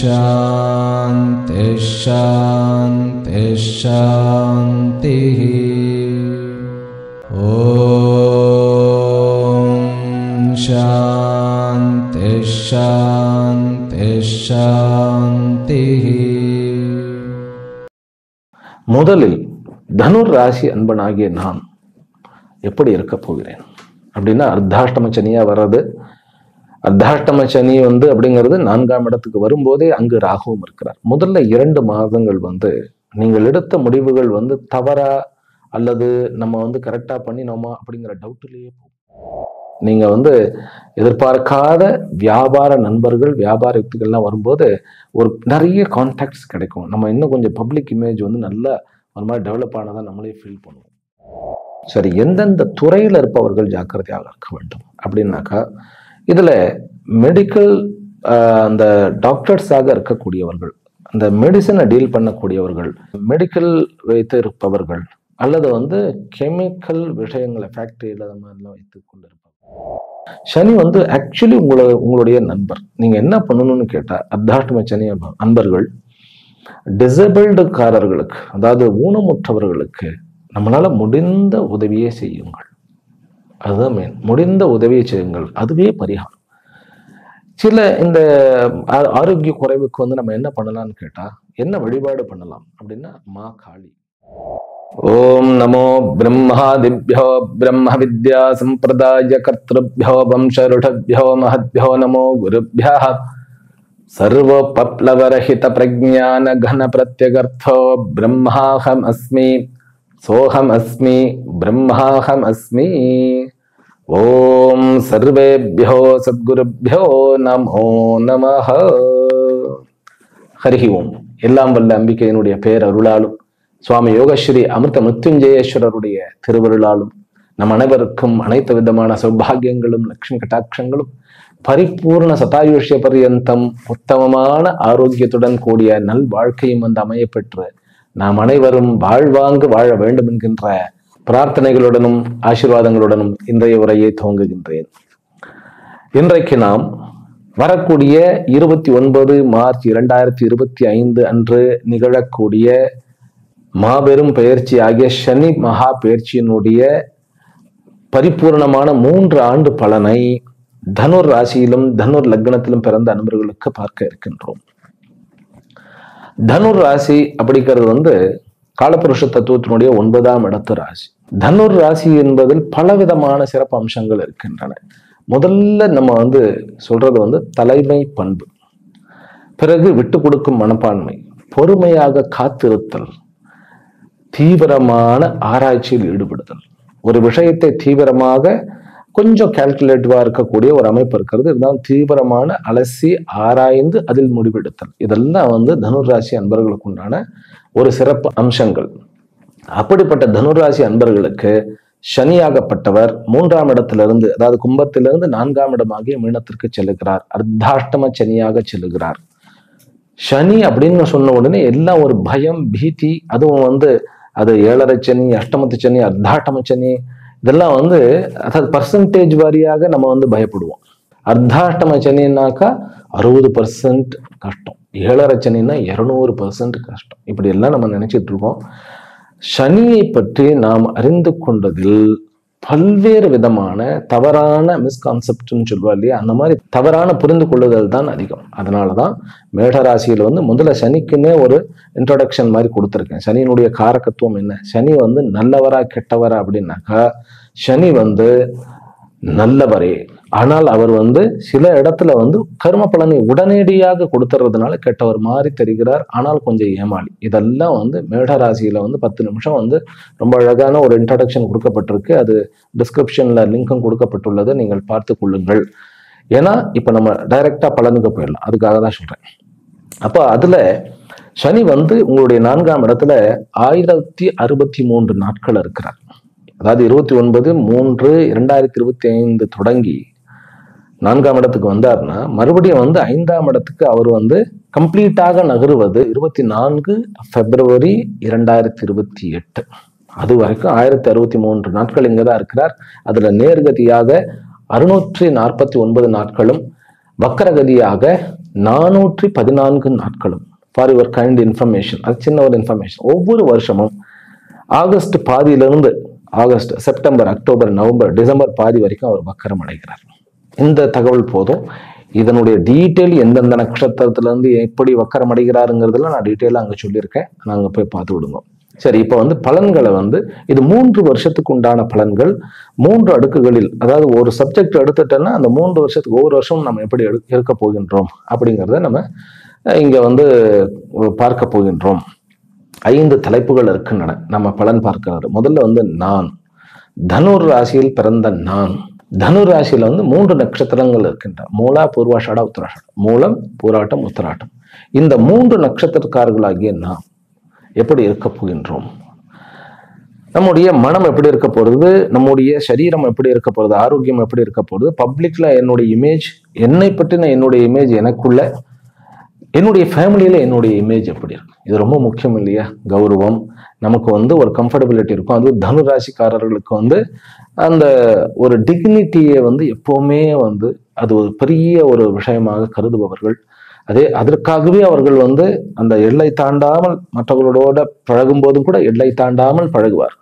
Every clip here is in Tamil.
शांति शांति शांति। ओम शांति शांति शांति। முதலில் தனுர் ராசி அன்பனாகிய நான் எப்படி இருக்க போகிறேன் அப்படின்னா, அர்த்தாஷ்டம சனியா வர்றது. அர்த்தாஷ்டம சனி அப்படிங்கிறது 4ஆம் இடத்துக்கு வரும்போதே அங்கு ராகுவும் இருக்கிறார். முதல்ல 2 மாதங்கள் நீங்கள் எடுத்த முடிவுகள் தவறா அல்லது நம்ம கரெக்டா பண்ணினோமா அப்படிங்கிற டவுட்லயே போகும். நீங்க எதிர்பார்க்காத வியாபார நண்பர்கள், வியாபார யுக்திகள்லாம் வரும்போது ஒரு நிறைய கான்டாக்ட்ஸ் கிடைக்கும். நம்ம இன்னும் கொஞ்சம் பப்ளிக் இமேஜ் நல்லா ஒரு மாதிரி டெவலப் ஆனதான் நம்மளே ஃபீல் பண்ணுவோம். சரி, எந்தெந்த துறையில இருப்பவர்கள் ஜாக்கிரதையாக இருக்க வேண்டும் அப்படின்னாக்கா, இதுல மெடிக்கல் அந்த டாக்டர்ஸாக இருக்கக்கூடியவர்கள், அந்த மெடிசனை டீல் பண்ணக்கூடியவர்கள், மெடிக்கல் வைத்து இருப்பவர்கள், அல்லது கெமிக்கல் விஷயங்களை ஃபேக்டரியில மாதிரிலாம் வைத்துக் கொண்டிருப்பாங்க. சனி ஆக்சுவலி உங்களுடைய நண்பர். நீங்க என்ன பண்ணணும்னு கேட்டா, அர்த்தாஷ்டம சனி நண்பர்கள் டிசபிள்டுக்காரர்களுக்கு, அதாவது ஊனமுற்றவர்களுக்கு நம்மளால முடிந்த உதவியை செய்யுங்கள். அதுதான் மெயின். முடிந்த உதவியை செய்யுங்கள், அதுவே பரிகாரம். சில இந்த ஆரோக்கிய குறைவுக்கு நம்ம என்ன பண்ணலாம்னு கேட்டா, என்ன வழிபாடு பண்ணலாம் அப்படின்னா, மா காளி. ஓம் நமோ பிரம்மாதிப்யோ பிரம்ம வித்யா சம்பிரதாய கர்த்ருப்யோ வம்சருடப்யோ மஹத்யோ நமோ குருப்யः சர்வோபப்ளவரஹித பிரஜ்ஞான கன பிரத்யகர்த்தோ பிரம்மாஹம் அஸ்மி சோஹம் அஸ்மி பிரம்மாஹம் அஸ்மி. ஓம் சர்வேப்யோ சத்குருப்யோ நமோ நமஹ. ஹரி ஓம். எல்லாம் வல்ல அம்பிகையினுடைய பேரருளாலும் சுவாமி யோகஸ்ரீ அமிர்த மிருத்யுஞ்சயேஸ்வரருடைய திருவருளாலும் நம் அனைவருக்கும் அனைத்து விதமான சௌபாகியங்களும் லட்சுமி கட்டாட்சங்களும் பரிபூர்ண சதாயுஷ்ய பர்யந்தம் உத்தமமான ஆரோக்கியத்துடன் கூடிய நல் வாழ்க்கையும் அமைய பெற்று நாம் அனைவரும் வாழ்வாங்கு வாழ வேண்டும் என்கின்ற பிரார்த்தனைகளுடனும் ஆசீர்வாதங்களுடனும் இன்றைய உரையை துவங்குகின்றேன். இன்றைக்கு நாம் வரக்கூடிய 29 மார்ச் 2025 அன்று நிகழக்கூடிய மாபெரும் பெயர்ச்சி ஆகிய சனி மகா பெயர்ச்சியினுடைய பரிபூர்ணமான 3 ஆண்டு பலனை தனுர் ராசியிலும் தனுர் லக்னத்திலும் பிறந்த அன்பர்களுக்கு பார்க்க இருக்கின்றோம். தனுர் ராசி அப்படிங்கிறது காலபுருஷ தத்துவத்தினுடைய 9ஆம் இடத்து ராசி. தனுர் ராசி என்பதில் பலவிதமான சிறப்பு அம்சங்கள் இருக்கின்றன. முதல்ல நம்ம சொல்றது தலைமை பண்பு, பிறகு விட்டு கொடுக்கும் மனப்பான்மை, பொறுமையாக காத்திருத்தல், தீவிரமான ஆராய்ச்சியில் ஈடுபடுதல், ஒரு விஷயத்தை தீவிரமாக கொஞ்சம் கால்குலேட்டிவா இருக்கக்கூடிய ஒரு அமைப்பு இருக்கிறது. இதுதான் தீவிரமான அலசி ஆராய்ந்து அதில் முடிவெடுத்தல். இதெல்லாம் தனுர் ராசி அன்பர்களுக்கு உண்டான ஒரு சிறப்பு அம்சங்கள். அப்படிப்பட்ட தனுராசி அன்பர்களுக்கு சனியாகப்பட்டவர் 3ஆம் இடத்திலிருந்து, அதாவது கும்பத்திலிருந்து 4ஆம் இடமாகிய மீனத்திற்கு செல்லுகிறார். அர்த்தாஷ்டம சனியாக செல்லுகிறார். சனி அப்படின்னு சொன்ன உடனே எல்லாம் ஒரு பயம், பீதி. அதுவும் அது 7.5 சனி, அஷ்டமத்து சனி, அர்த்தாஷ்டம சனி, இதெல்லாம் அதாவது பர்சன்டேஜ் வாரியாக நம்ம பயப்படுவோம். அர்த்தாஷ்டம சனின்னாக்கா 60% கஷ்டம், 7.5 சனின்னா 200% கஷ்டம். இப்படி எல்லாம் நம்ம நினைச்சிட்டு இருக்கோம். சனியை பற்றி நாம் அறிந்து கொண்டதில் பல்வேறு விதமான தவறான மிஸ்கான்செப்ட்னு சொல்லுவா இல்லையா, அந்த மாதிரி தவறான புரிந்து கொள்ளுதல் தான் அதிகம். அதனாலதான் மேடராசியில நல்ல சனிக்குன்னே ஒரு இன்ட்ரோடக்ஷன் மாதிரி கொடுத்துருக்கேன். சனியினுடைய காரகத்துவம் என்ன, சனி நல்லவரா கெட்டவரா அப்படின்னாக்கா, சனி நல்லவரே, ஆனால் அவர் சில இடத்துல கர்ம பலனை உடனடியாக கொடுத்துறதுனால கெட்டவர் மாதிரி தெரிகிறார், ஆனால் கொஞ்சம் ஏமாளி. இதெல்லாம் மேடராசியில 10 நிமிஷம் ரொம்ப அழகான ஒரு இன்ட்ரோடக்ஷன் கொடுக்கப்பட்டிருக்கு. அது டிஸ்கிரிப்ஷன்ல லிங்கும் கொடுக்கப்பட்டுள்ளது, நீங்கள் பார்த்து கொள்ளுங்கள். ஏன்னா இப்ப நம்ம டைரக்டா பலனுக்கு போயிடலாம், அதுக்காக தான் சொல்றேன். அப்ப அதுல சனி உங்களுடைய 4ஆம் இடத்துல 1063 நாட்கள் இருக்கிறார். அதாவது 29/3/2025 தொடங்கி 4ஆம் இடத்துக்கு வந்தார்னா, மறுபடியும் 5ஆம் இடத்துக்கு அவர் கம்ப்ளீட்டாக நகருவது 24 பிப்ரவரி 2028. அது வரைக்கும் 1063 நாட்கள் இங்கதான் இருக்கிறார். அதுல நேர்கதியாக 649 நாட்களும், வக்கரகதியாக 414 நாட்களும். ஃபார் யுவர் கைண்ட் இன்ஃபர்மேஷன், அது சின்ன ஒரு இன்ஃபர்மேஷன். ஒவ்வொரு வருஷமும் ஆகஸ்ட் பாதியிலிருந்து செப்டம்பர், அக்டோபர், நவம்பர், டிசம்பர் பாதி வரைக்கும் அவர் வக்கரம் அடைகிறார். இந்த தகவல் போதும். இதனுடைய டீட்டெயில் எந்தெந்த நட்சத்திரத்துல இருந்து எப்படி வக்கரம் அடைகிறாருங்கிறதுல நான் டீட்டெயிலா அங்க சொல்லியிருக்கேன், நாங்க போய் பார்த்து விடுங்க. சரி, இப்ப பலன்களை இது 3 வருஷத்துக்கு உண்டான பலன்கள் 3 அடுக்குகளில். அதாவது ஒரு சப்ஜெக்ட் எடுத்துட்டோன்னா அந்த 3 வருஷத்துக்கு ஒவ்வொரு வருஷம் நம்ம எப்படி இருக்க போகின்றோம் அப்படிங்கிறத நம்ம இங்க பார்க்க போகின்றோம். 5 தலைப்புகள் இருக்கின்றன நம்ம பலன் பார்க்கிறாரு. முதல்ல நான், தனுர் ராசியில் பிறந்த நான். தனுர் ராசியில 3 நட்சத்திரங்கள் இருக்கின்றன. மூலா, பூர்வாஷாடா, உத்தராஷாடா. மூலம், பூராட்டம், உத்தராட்டம். இந்த 3 நட்சத்திரக்காரர்களாகிய நாம் எப்படி இருக்க போகின்றோம்? நம்முடைய மனம் எப்படி இருக்க போறது? நம்முடைய சரீரம் எப்படி இருக்க போறது? ஆரோக்கியம் எப்படி இருக்க போறது? பப்ளிக்ல என்னுடைய இமேஜ், என்னை பற்றின என்னுடைய இமேஜ், எனக்குள்ள என்னுடைய ஃபேமிலியில என்னுடைய இமேஜ் எப்படி இருக்கும்? இது ரொம்ப முக்கியம் இல்லையா? கௌரவம், நமக்கு ஒரு கம்ஃபர்டபிலிட்டி இருக்கும். அது தனுராசிக்காரர்களுக்கு அந்த ஒரு டிக்னிட்டியை எப்பவுமே அது ஒரு பெரிய ஒரு விஷயமாக கருதுபவர்கள். அதற்காகவே அவர்கள் அந்த எல்லை தாண்டாமல் மற்றவர்களோட பழகும் போதும் கூட எல்லை தாண்டாமல் பழகுவார்கள்.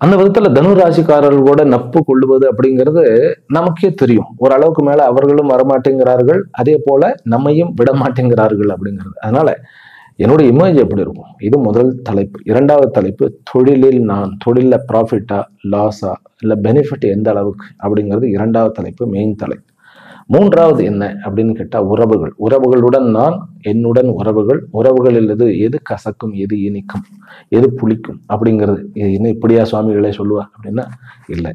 அந்த விதத்துல தனுராசிக்காரர்களோட நட்பு கொள்ளுவது அப்படிங்கிறது நமக்கே தெரியும். ஓரளவுக்கு மேல அவர்களும் வரமாட்டேங்கிறார்கள், அதே போல நம்மையும் விட மாட்டேங்கிறார்கள் அப்படிங்கிறது. அதனால என்னுடைய இமேஜ் எப்படி இருக்கும்? இது முதல் தலைப்பு. 2வது தலைப்பு, தொழிலில் நான், தொழில ப்ராஃபிட்டா, லாஸா, இல்ல பெனிஃபிட் எந்த அளவுக்கு அப்படிங்கிறது 2வது தலைப்பு, மெயின் தலைப்பு. 3வது என்ன அப்படின்னு கேட்டா, உறவுகள். உறவுகளுடன் நான், என்னுடன் உறவுகள். உறவுகளில் எது கசக்கும், எது இனிக்கும், எது புளிக்கும் அப்படிங்கிறது. இன்னும் இப்படியா சுவாமிகளே சொல்லுவா அப்படின்னா இல்லை.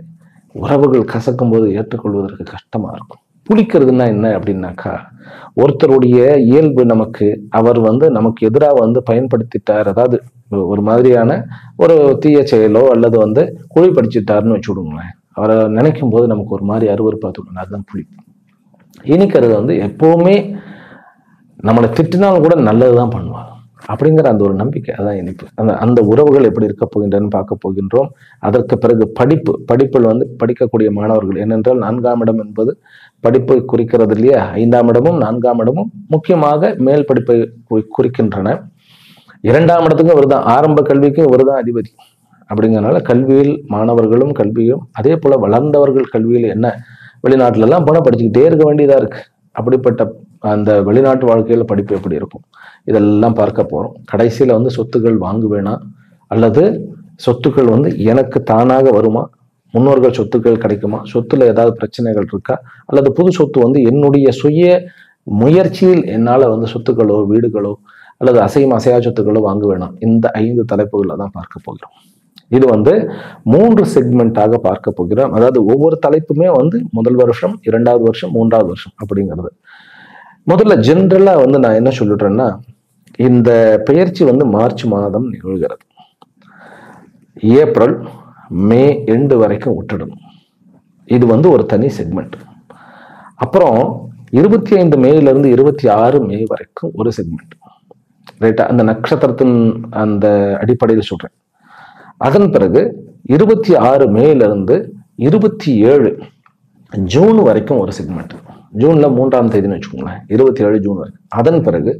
உறவுகள் கசக்கும் போது ஏற்றுக்கொள்வதற்கு கஷ்டமா இருக்கும். புளிக்கிறதுனா என்ன அப்படின்னாக்கா, ஒருத்தருடைய இயல்பு அவர் நமக்கு எதிராக பயன்படுத்திட்டார், அதாவது ஒரு மாதிரியான ஒரு தீய செயலோ அல்லது குழி படிச்சுட்டாருன்னு வச்சுடுங்களேன். அவரை நினைக்கும் போது நமக்கு ஒரு மாதிரி அருவருப்பா தோணும். அதுதான் புளிப்பு. இனிக்கிறது எப்பவுமே நம்மளை திட்டினாலும் கூட நல்லதுதான் பண்ணுவாங்க அப்படிங்கிற அந்த ஒரு நம்பிக்கை, அதான் இனிப்பு. அந்த உறவுகள் எப்படி இருக்க போகின்றன்னு பார்க்க போகின்றோம். அதற்கு பிறகு படிப்பில் படிக்கக்கூடிய மாணவர்கள். ஏனென்றால் 4ஆம் இடம் என்பது படிப்பை குறிக்கிறது இல்லையா? 5ஆம் இடமும் 4ஆம் இடமும் முக்கியமாக மேல் படிப்பை குறிக்கின்றன. 2ஆம் இடத்துக்கும் இவர்தான், ஆரம்ப கல்விக்கும் இவர்தான் அதிபதி. அப்படிங்கிறனால கல்வியில் மாணவர்களும் கல்வியும், அதே போல வளர்ந்தவர்கள் கல்வியில் என்ன, வெளிநாட்டுல எல்லாம் போனா படிச்சுக்கிட்டே இருக்க வேண்டியதா இருக்கு. அப்படிப்பட்ட அந்த வெளிநாட்டு வாழ்க்கையில படிப்பு எப்படி இருக்கும், இதெல்லாம் பார்க்க போறோம். கடைசியில சொத்துக்கள் வாங்குவேனா, அல்லது சொத்துக்கள் எனக்கு தானாக வருமா, முன்னோர்கள் சொத்துக்கள் கிடைக்குமா, சொத்துல ஏதாவது பிரச்சனைகள் இருக்கா, அல்லது புது சொத்து என்னுடைய சுய முயற்சியில் என்னால சொத்துக்களோ வீடுகளோ அல்லது அசையா சொத்துக்களோ வாங்குவேனா. இந்த 5 தலைப்புகளை தான் பார்க்க போகிறோம். இது 3 செக்மெண்டாக பார்க்க போகிறோம். அதாவது ஒவ்வொரு தலைப்புமே முதல் வருஷம், 2வது வருஷம், 3வது வருஷம் அப்படிங்கிறது. முதல்ல ஜென்ரலா நான் என்ன சொல்லிடுறேன்னா, இந்த பெயர்ச்சி மார்ச் மாதம் நிகழ்கிறது. ஏப்ரல் மே எண்டு வரைக்கும் விட்டுடணும். இது ஒரு தனி செக்மெண்ட். அப்புறம் 25 மேயிலிருந்து 26 மே வரைக்கும் ஒரு செக்மெண்ட். ரைட்டா? அந்த நட்சத்திரத்தின் அந்த அடிப்படையில் சொல்றேன். அதன் பிறகு 26 மேயிலிருந்து 27 ஜூன் வரைக்கும் ஒரு செக்மெண்ட். ஜூன்ல 3ஆம் தேதினு வச்சுக்கோங்களேன், 27 ஜூன் வரைக்கும். அதன் பிறகு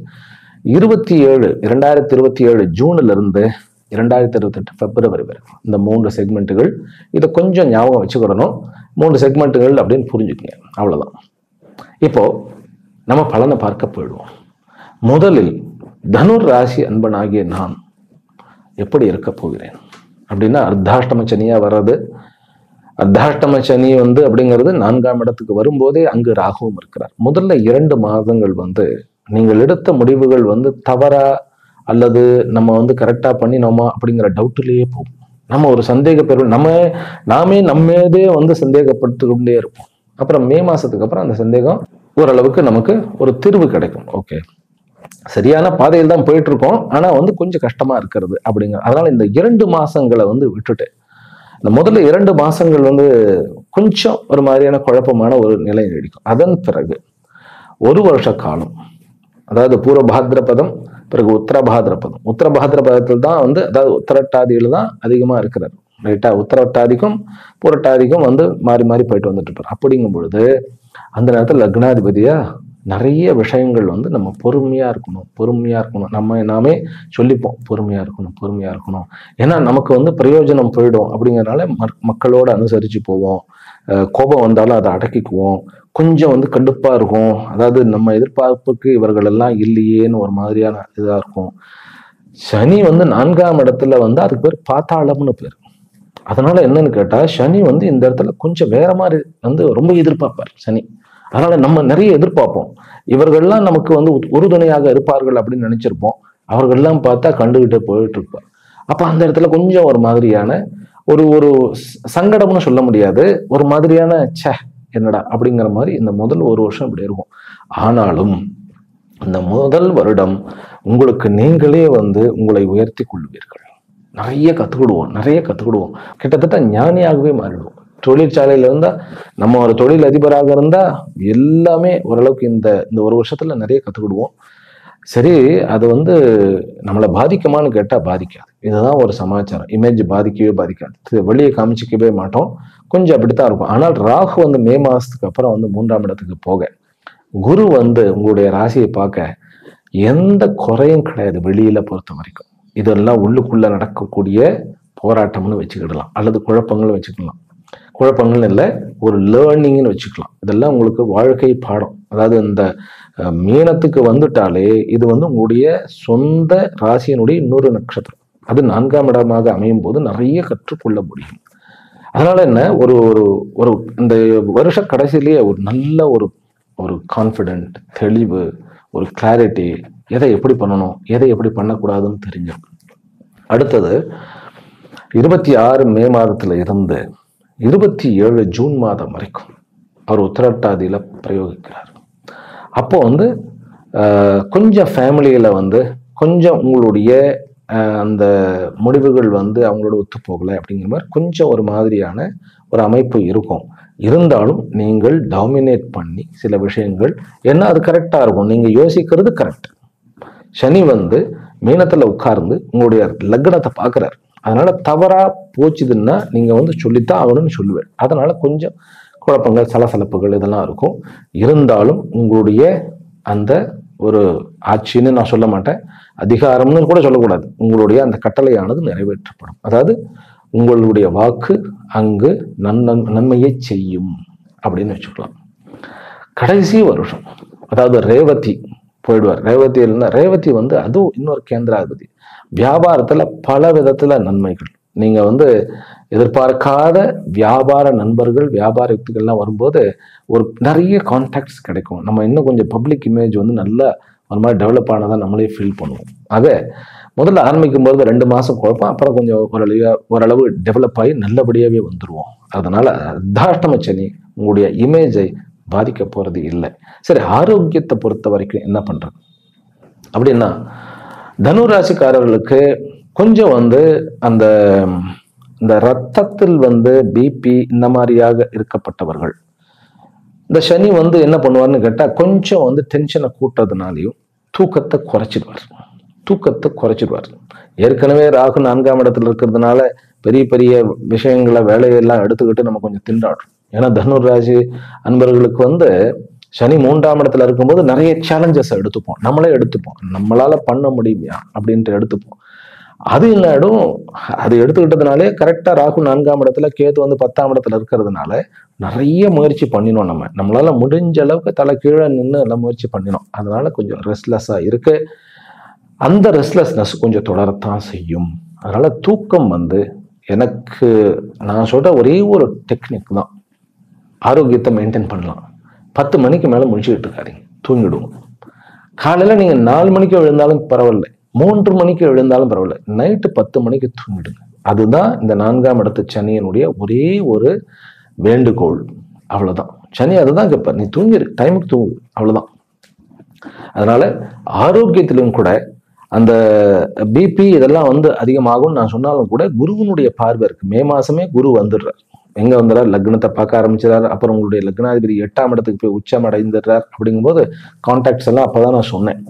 2027 ஜூன்ல இருந்து 2028 பிப்ரவரி வரைக்கும் இந்த 3 செக்மெண்ட்டுகள். இதை கொஞ்சம் ஞாபகம் வச்சுக்கிடணும். 3 செக்மெண்ட்டுகள் அப்படின்னு புரிஞ்சுக்கங்க, அவ்வளவுதான். இப்போ நம்ம பலனை பார்க்க போயிடுவோம். முதலில் தனுர் ராசி அன்பனாகிய நான் எப்படி இருக்க போகிறேன் அப்படின்னா, அர்த்தாஷ்டம சனியா வர்றது. அர்த்தாஷ்டம சனி அப்படிங்கிறது 4ஆம் இடத்துக்கு வரும்போதே அங்கு ராகுவும் இருக்கிறார். முதல்ல 2 மாதங்கள் நீங்கள் எடுத்த முடிவுகள் தவறா அல்லது நம்ம கரெக்டா பண்ணினோமா அப்படிங்கிற டவுட்லயே போகும். நம்ம ஒரு சந்தேக பெரு நாமே நம்மேதே சந்தேகப்பட்டு கொண்டே இருப்போம். அப்புறம் மே மாசத்துக்கு அப்புறம் அந்த சந்தேகம் ஓரளவுக்கு நமக்கு ஒரு தீர்வு கிடைக்கும். ஓகே, சரியான பாதையில் தான் போயிட்டு இருக்கோம், ஆனா கொஞ்சம் கஷ்டமா இருக்கிறது அப்படிங்கிற. அதனால இந்த 2 மாசங்களை விட்டுட்டு, இந்த முதல்ல 2 மாசங்கள் கொஞ்சம் ஒரு மாதிரியான குழப்பமான ஒரு நிலை நீடிக்கும். அதன் பிறகு 1 வருஷ காலம், அதாவது பூர்வ பாத்ரபதம், பிறகு உத்தரபாத்ரபதம். உத்தரபாத்ரபதத்தில் தான் அதாவது உத்தரட்டாதியில தான் அதிகமா இருக்கிறார். ரைட்டா? உத்தரட்டாதிக்கும் பூரட்டாதிக்கும் மாறி மாறி போயிட்டு வந்துட்டு இருப்பார். அப்படிங்கும் பொழுது அந்த நேரத்தில் லக்னாதிபதியா நிறைய விஷயங்கள் வந்து நம்ம பொறுமையா இருக்கணும். நம்ம நாமே சொல்லிப்போம் பொறுமையா இருக்கணும். ஏன்னா நமக்கு வந்து பிரயோஜனம் போயிடும் அப்படிங்கறதுனால மக்களோட அனுசரிச்சு போவோம். கோபம் வந்தாலும் அதை அடக்கிக்குவோம். கொஞ்சம் வந்து கடுப்பா இருக்கும். அதாவது நம்ம எதிர்பார்ப்புக்கு இவர்கள் எல்லாம் இல்லையேன்னு ஒரு மாதிரியான இதா இருக்கும். சனி வந்து 4ஆம் இடத்துல வந்து அதுக்கு பேர் பாத்தாளம்னு பேர். அதனால என்னன்னு கேட்டா சனி வந்து இந்த இடத்துல கொஞ்சம் வேற மாதிரி வந்து ரொம்ப எதிர்பார்ப்பார் சனி. அதனால நம்ம நிறைய எதிர்பார்ப்போம். இவர்கள்லாம் நமக்கு வந்து உறுதுணையாக இருப்பார்கள் அப்படின்னு நினைச்சிருப்போம். அவர்கள்லாம் பார்த்தா கண்டுகிட்டு போயிட்டு இருப்பார். அப்ப அந்த இடத்துல கொஞ்சம் ஒரு மாதிரியான ஒரு ஒரு சங்கடம்னு சொல்ல முடியாது. ஒரு மாதிரியான என்னடா அப்படிங்கிற மாதிரி இந்த முதல் ஒரு வருஷம் இப்படி இருக்கும். ஆனாலும் இந்த முதல் வருடம் உங்களுக்கு நீங்களே வந்து உங்களை உயர்த்தி கொள்வீர்கள். நிறைய கத்துக்கிடுவோம். கிட்டத்தட்ட ஞானியாகவே மாறிடுவோம். தொழிற்சாலையில இருந்தா நம்ம ஒரு தொழில் அதிபராக இருந்தா எல்லாமே ஓரளவுக்கு இந்த ஒரு வருஷத்துல நிறைய கத்துக்கிடுவோம். சரி, அது வந்து நம்மளை பாதிக்குமான்னு கேட்டா பாதிக்காது. இதுதான் ஒரு சமாச்சாரம். இமேஜ் பாதிக்காது. வெளியே காமிச்சிக்கவே மாட்டோம். கொஞ்சம் அப்படித்தான் இருக்கும். ஆனால் ராகு வந்து மே மாசத்துக்கு அப்புறம் வந்து 3ஆம் இடத்துக்கு போக, குரு வந்து உங்களுடைய ராசியை பார்க்க எந்த குறையும் கிடையாது வெளியில பொறுத்த வரைக்கும். இதெல்லாம் உள்ளுக்குள்ள நடக்கக்கூடிய போராட்டம்னு வச்சுக்கிடலாம், அல்லது குழப்பங்கள் வச்சுக்கலாம். குழப்பங்கள் இல்லை, ஒரு லேர்னிங்னு வச்சுக்கலாம். இதெல்லாம் உங்களுக்கு வாழ்க்கை பாடம். அதாவது இந்த மீனத்துக்கு வந்துட்டாலே இது வந்து உங்களுடைய சொந்த ராசியினுடைய இன்னொரு நட்சத்திரம். அது 4ஆம் இடமாக அமையும் போது நிறைய கற்றுக்கொள்ள முடியும். அதனால என்ன, ஒரு ஒரு ஒரு இந்த வருஷ கடைசியிலேயே ஒரு நல்ல ஒரு கான்ஃபிடென்ட், தெளிவு, ஒரு கிளாரிட்டி, எதை எப்படி பண்ணணும் எதை எப்படி பண்ணக்கூடாதுன்னு தெரிஞ்சிடும். அடுத்தது 26 மே மாதத்துல இருந்து 27 ஜூன் மாதம் வரைக்கும் அவர் உத்திரட்டாதியில பிரயோகிக்கிறார். அப்போ வந்து கொஞ்சம் ஃபேமிலியில வந்து கொஞ்சம் உங்களுடைய அந்த முடிவுகள் வந்து அவங்களோட ஒத்து போகலை அப்படிங்கிற மாதிரி கொஞ்சம் ஒரு மாதிரியான ஒரு அமைப்பு இருக்கும். இருந்தாலும் நீங்கள் டாமினேட் பண்ணி சில விஷயங்கள் ஏன்னா அது கரெக்டா இருக்கும். நீங்க யோசிக்கிறது கரெக்ட். சனி வந்து மீனத்துல உட்கார்ந்து உங்களுடைய லக்னத்தை பார்க்கிறார். அதனால தவறா போச்சுதுன்னா நீங்க வந்து சொல்லித்தான் ஆகணும்னு சொல்லுவேன். அதனால கொஞ்சம் குழப்பங்கள், சலசலப்புகள் இதெல்லாம் இருக்கும். இருந்தாலும் உங்களுடைய அந்த ஒரு ஆட்சின்னு நான் சொல்ல மாட்டேன், அதிகாரம்னு கூட சொல்லக்கூடாது, உங்களுடைய அந்த கட்டளையானது நிறைவேற்றப்படும். அதாவது உங்களுடைய வாக்கு அங்கு நன்மையை செய்யும் அப்படின்னு வச்சுக்கலாம். கடைசி வருஷம் அதாவது ரேவதி போயிடுவார். ரேவதி வந்து அதுவும் இன்னொரு கேந்திராதிபதி. வியாபாரத்துல பல விதத்துல நன்மைகள். நீங்க வந்து எதிர்பார்க்காத வியாபார நண்பர்கள், வியாபார யுக்திகள்லாம் வரும்போது ஒரு நிறைய கான்டாக்ட்ஸ் கிடைக்கும். நம்ம இன்னும் கொஞ்சம் பப்ளிக் இமேஜ் வந்து நல்லா ஒரு மாதிரி டெவலப் ஆனதான் நம்மளே ஃபீல் பண்ணுவோம். ஆக முதல்ல ஆரம்பிக்கும் போது 2 மாசம் குழப்பம், அப்புறம் கொஞ்சம் ஓரளவு டெவலப் ஆகி நல்லபடியாவே வந்துருவோம். அதனால அர்த்தாஷ்டம சனி உங்களுடைய இமேஜை பாதிக்க போறது இல்லை. சரி, ஆரோக்கியத்தை பொறுத்த வரைக்கும் என்ன பண்றது அப்படின்னா, தனுராசிக்காரர்களுக்கு கொஞ்சம் வந்து அந்த ரத்தத்தில் வந்து பிபி இந்த மாதிரியாக இருக்கப்பட்டவர்கள், இந்த சனி வந்து என்ன பண்ணுவார்னு கேட்டா கொஞ்சம் வந்து டென்ஷனை கூட்டுறதுனாலையும் தூக்கத்தை குறைச்சிடுவார். ஏற்கனவே ராகு 4ஆம் இடத்துல இருக்கிறதுனால பெரிய பெரிய விஷயங்களை வேலையெல்லாம் எடுத்துக்கிட்டு நம்ம கொஞ்சம் திண்டாடுறோம். ஏன்னா தனுர் ராசி அன்பர்களுக்கு வந்து சனி 3ஆம் இடத்துல இருக்கும்போது நிறைய சேலஞ்சஸ் எடுத்துப்போம். நம்மளால பண்ண முடியுமா அப்படின்ட்டு எடுத்துப்போம். அது இல்லாடும் அது எடுத்துக்கிட்டதுனாலே கரெக்டா ராகு 4ஆம் இடத்துல, கேது வந்து 10ஆம் இடத்துல இருக்கிறதுனால நிறைய முயற்சி பண்ணினோம். நம்மளால முடிஞ்ச அளவுக்கு தலை கீழே நின்று எல்லாம் முயற்சி பண்ணினோம். அதனால கொஞ்சம் ரெஸ்ட்லெஸ்ஸா இருக்கு. அந்த ரெஸ்ட்லெஸ்னஸ் கொஞ்சம் தொடரத்தான் செய்யும். அதனால தூக்கம் வந்து எனக்கு நான் சொல்ற ஒரே ஒரு டெக்னிக் தான், ஆரோக்கியத்தை மெயின்டைன் பண்ணலாம். 10 மணிக்கு மேல முடிச்சுக்கிட்டு இருக்காதீங்க, தூங்கிடுவோம். காலையில நீங்க 4 மணிக்கு எழுந்தாலும் பரவாயில்ல, 3 மணிக்கு எழுந்தாலும் பரவாயில்ல, நைட்டு 10 மணிக்கு தூங்கிடுங்க. அதுதான் இந்த 4ஆம் இடத்து சனியினுடைய ஒரே ஒரு வேண்டுகோள். அவ்வளவுதான். சனி அதுதான் கேட்பார், நீ தூங்கிரு, டைமுக்கு தூங்கு, அவ்வளவுதான். அதனால ஆரோக்கியத்திலும் கூட அந்த பிபி இதெல்லாம் வந்து அதிகமாகும் நான் சொன்னாலும் கூட குருவினுடைய பார்வை இருக்கு. மே மாசமே குரு வந்துடுறார். எங்க வந்துடுறார், லக்னத்தை பார்க்க ஆரம்பிச்சிடறாரு. அப்புறம் உங்களுடைய லக்னாதிபதி 8ஆம் இடத்துக்கு போய் உச்சம் அடைந்துடுறார். அப்படிங்கும்போது கான்டாக்ட்ஸ் எல்லாம் அப்பதான் நான் சொன்னேன்.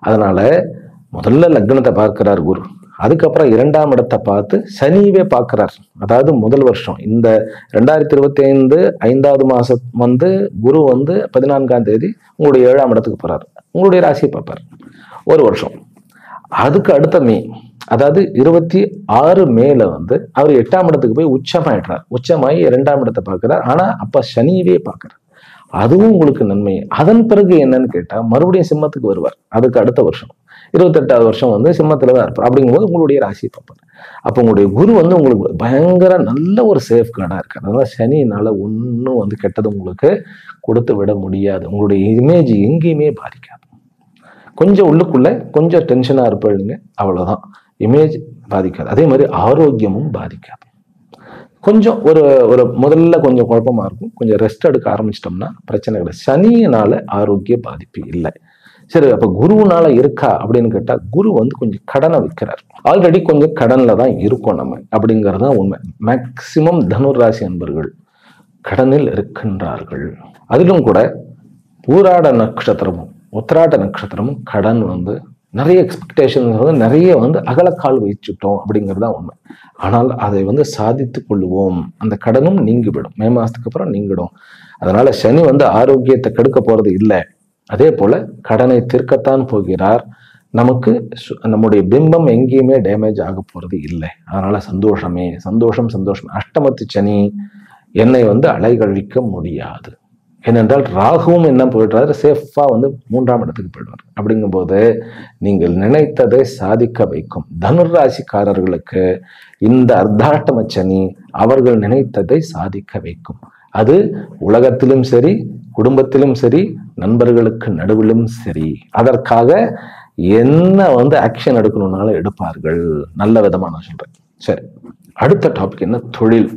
அதனால முதல்ல லக்னத்தை பார்க்கிறார் குரு, அதுக்கப்புறம் 2ஆம் இடத்தை பார்த்து சனியவே பார்க்கிறார். அதாவது முதல் வருஷம் இந்த 2025 5வது மாசம் வந்து குரு வந்து 14ஆம் தேதி உங்களுடைய 7ஆம் இடத்துக்கு போறாரு, உங்களுடைய ராசியை பார்ப்பார் ஒரு வருஷம். அதுக்கு அடுத்த மே, அதாவது 26 மேல வந்து அவர் 8ஆம் இடத்துக்கு போய் உச்சமாயிடுறார். உச்சமாயி 2ஆம் இடத்தை பார்க்கிறார். ஆனா அப்ப சனியவே பார்க்கிறார். அதுவும் உங்களுக்கு நன்மை. அதன் பிறகு என்னன்னு கேட்டா மறுபடியும் சிம்மத்துக்கு வருவார். அதுக்கு அடுத்த வருஷம் 28வது வருஷம் வந்து சிம்மத்துல தான் இருப்பார். அப்படிங்கும்போது உங்களுடைய ராசியை பார்ப்பார். அப்ப உங்களுடைய குரு வந்து உங்களுக்கு பயங்கர நல்ல ஒரு சேஃப் கார்டா இருக்காரு. அதனால சனியினால ஒன்னும் வந்து கெட்டது உங்களுக்கு கொடுத்து விட முடியாது. உங்களுடைய இமேஜ் எங்கேயுமே பாதிக்காது. கொஞ்சம் உள்ளுக்குள்ள கொஞ்சம் டென்ஷனா இருப்பீங்க, அவ்வளவுதான். இமேஜ் பாதிக்காது. அதே மாதிரி ஆரோக்கியமும் பாதிக்காது. கொஞ்சம் ஒரு முதல்ல கொஞ்சம் குழப்பமா இருக்கும். கொஞ்சம் ரெஸ்ட் எடுக்க ஆரம்பிச்சிட்டோம்னா பிரச்சனை கிடையாது. சனியினால ஆரோக்கிய பாதிப்பு இல்லை. சரி, அப்ப குருவுனால இருக்கா அப்படின்னு கேட்டா குரு வந்து கொஞ்சம் கடனை விற்கிறார். ஆல்ரெடி கொஞ்சம் கடன்ல தான் இருக்கோம் நம்ம, அப்படிங்கிறது தான் உண்மை. மேக்சிமம் தனுர் ராசி அன்பர்கள் கடனில் இருக்கின்றார்கள். அதிலும் கூட பூராட நட்சத்திரமும் உத்திராட நட்சத்திரமும் கடன் வந்து நிறைய எக்ஸ்பெக்டேஷன் வந்து நிறைய வந்து அகலக்கால் வச்சுட்டோம் அப்படிங்கிறது தான் உண்மை. ஆனால் அதை வந்து சாதித்து கொள்ளுவோம். அந்த கடனும் நீங்கிவிடும். மே மாசத்துக்கு அப்புறம் நீங்கிடும். அதனால சனி வந்து ஆரோக்கியத்தை கெடுக்க போறது இல்லை. அதே போல கடனை தீர்க்கத்தான் போகிறார். நமக்கு நம்முடைய பிம்பம் எங்கேயுமே டேமேஜ் ஆக போறது இல்லை. அதனால சந்தோஷமே சந்தோஷம் சந்தோஷம். அஷ்டமத்து சனி என்னை வந்து அலைகழிக்க முடியாது. ஏனென்றால் ராகுவும் என்ன போயிடுறாரு, சேஃபா வந்து 3ஆம் இடத்துக்கு போயிடுவார். அப்படிங்கும்போது நீங்கள் நினைத்ததை சாதிக்க வைக்கும். தனுர் ராசிக்காரர்களுக்கு இந்த அர்த்தாஷ்டம சனி அவர்கள் நினைத்ததை சாதிக்க வைக்கும். அது உலகத்திலும் சரி, குடும்பத்திலும் சரி, நண்பர்களுக்கு நடுவிலும் சரி. அதற்காக என்ன வந்து ஆக்ஷன் எடுக்கணும்னாலும் எடுப்பார்கள். நல்ல விதமா நான் சொல்றேன். சரி, அடுத்த டாபிக் என்ன, தொழில்.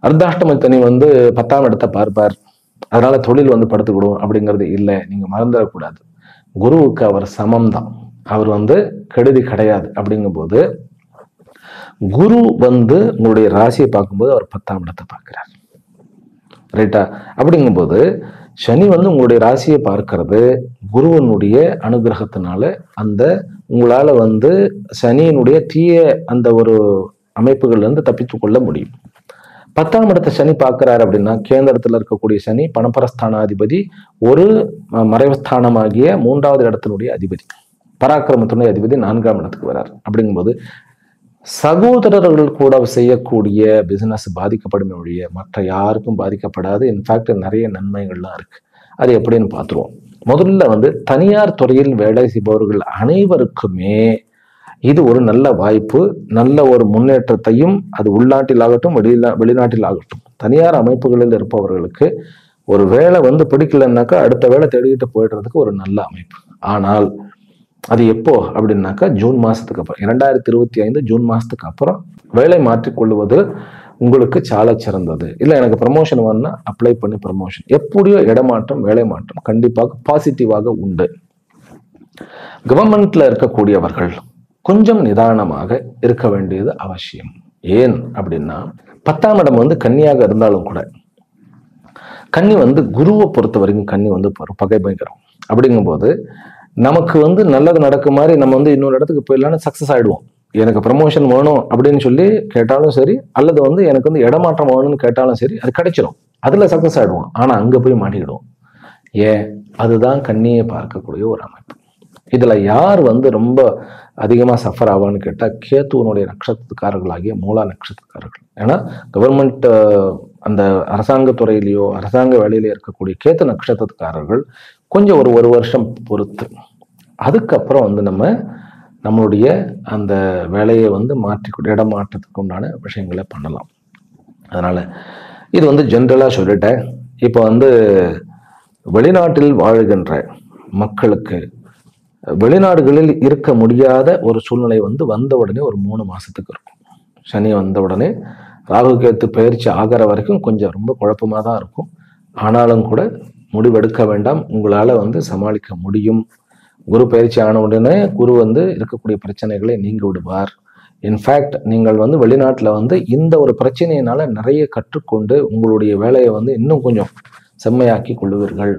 அர்த்தாஷ்டம சனி வந்து 10ஆம் இடத்தை பார்ப்பார். அதனால தொழில் வந்து படுத்துக்கிடும் அப்படிங்கிறது இல்லை. நீங்க மறந்துடக்கூடாது. குருவுக்கு அவர் சமம் தான். அவர் வந்து கெடுதி கிடையாது. அப்படிங்கும்போது குரு வந்து உங்களுடைய ராசியை பார்க்கும்போது அவர் 10ஆம் இடத்தை பார்க்கிறார். ரைட்டா? அப்படிங்கும்போது சனி வந்து உங்களுடைய ராசியை பார்க்கிறது குருவனுடைய அனுகிரகத்தினால அந்த உங்களால வந்து சனியினுடைய தீய அந்த ஒரு அமைப்புகள்ல இருந்து தப்பித்து கொள்ள முடியும். 10ஆம் இடத்தை சனி பார்க்கிறாரு அப்படின்னா கேந்திரத்துல இருக்கக்கூடிய சனி பணபரஸ்தானாதிபதி, ஒரு மறைவுஸ்தானமாகிய 3வது இடத்தினுடைய அதிபதி, பராக்கிரமத்தினுடைய அதிபதி 4ஆம் இடத்துக்கு வர்றாரு. அப்படிங்கும்போது சகோதரர்கள் கூட செய்யக்கூடிய பிசினஸ் பாதிக்கப்படும் ஒழிய மற்ற யாருக்கும் பாதிக்கப்படாது. இன்ஃபேக்ட் நிறைய நன்மைகள்லாம் இருக்கு. அது எப்படின்னு பார்த்துருவோம். முதல்ல வந்து தனியார் துறையில் வேலை செய்பவர்கள் அனைவருக்குமே இது ஒரு நல்ல வாய்ப்பு, நல்ல ஒரு முன்னேற்றத்தையும், அது உள்நாட்டில் ஆகட்டும் வெளிநாட்டில் ஆகட்டும், தனியார் அமைப்புகளில் இருப்பவர்களுக்கு ஒரு வேலை வந்து பிடிக்கலன்னாக்கா அடுத்த வேலை தேடிக்கிட்டு போயிடுறதுக்கு ஒரு நல்ல அமைப்பு. ஆனால் அது எப்போ அப்படின்னாக்கா ஜூன் மாசத்துக்கு அப்புறம், 2025 ஜூன் மாசத்துக்கு அப்புறம் வேலை மாற்றிக்கொள்வது உங்களுக்கு சால சிறந்தது. இல்லை எனக்கு ப்ரமோஷன் வேணும்னா அப்ளை பண்ணி ப்ரமோஷன், எப்படியோ இடமாற்றம் வேலை மாற்றம் கண்டிப்பாக பாசிட்டிவாக உண்டு. கவர்மெண்ட்ல இருக்கக்கூடியவர்கள் கொஞ்சம் நிதானமாக இருக்க வேண்டியது அவசியம். ஏன் அப்படின்னா 10ஆம் இடம் வந்து கன்னியாக இருந்தாலும் கூட கன்னி வந்து குருவை பொறுத்த வரைக்கும் கன்னி வந்து பகை பயங்கரம். அப்படிங்கும்போது நமக்கு வந்து நல்லது நடக்க மாதிரி நம்ம வந்து இன்னொரு இடத்துக்கு போயிடலான்னு சக்சஸ் ஆயிடுவோம். எனக்கு ப்ரமோஷன் வேணும் அப்படின்னு சொல்லி கேட்டாலும் சரி, அல்லது வந்து எனக்கு வந்து இடமாற்றம் வேணும்னு கேட்டாலும் சரி, அது கிடைச்சிடும். அதுல சக்சஸ் ஆயிடுவோம். ஆனா அங்க போய் மாட்டிக்கிடுவோம். ஏன்? அதுதான் கன்னியை பார்க்கக்கூடிய ஒரு அமைப்பு. இதுல யார் வந்து ரொம்ப அதிகமா சஃபர் ஆவான்னு கேட்டா கேத்துவனுடைய நட்சத்திரக்காரர்களாகிய மூலா நட்சத்திரக்காரர்கள். ஏன்னா கவர்மெண்ட் அந்த அரசாங்க துறையிலேயோ அரசாங்க வேலையிலேயோ இருக்கக்கூடிய கேத்து நட்சத்திரக்காரர்கள் கொஞ்சம் ஒரு வருஷம் பொறுத்து அதுக்கப்புறம் வந்து நம்மளுடைய அந்த வேலையை வந்து இடம் மாற்றத்துக்கு உண்டான விஷயங்களை பண்ணலாம். அதனால இது வந்து ஜென்ரலா சொல்லிட்டேன். இப்போ வந்து வெளிநாட்டில் வாழ்கின்ற மக்களுக்கு வெளிநாடுகளில் இருக்க முடியாத ஒரு சூழ்நிலை வந்து வந்த உடனே ஒரு 3 மாசத்துக்கு இருக்கும். சனி வந்த உடனே ராகு கேத்து பயிற்சி ஆகிற வரைக்கும் கொஞ்சம் ரொம்ப குழப்பமா தான் இருக்கும். ஆனாலும் கூட முடிவெடுக்க வேண்டாம். உங்களால வந்து சமாளிக்க முடியும். குரு பயிற்சி ஆன உடனே குரு வந்து இருக்கக்கூடிய பிரச்சனைகளை நீங்க விடுவார். இன்ஃபேக்ட் நீங்கள் வந்து வெளிநாட்டுல வந்து இந்த ஒரு பிரச்சனையினால நிறைய கற்றுக்கொண்டு உங்களுடைய வேலையை வந்து இன்னும் கொஞ்சம் செம்மையாக்கி கொள்ளுவீர்கள்.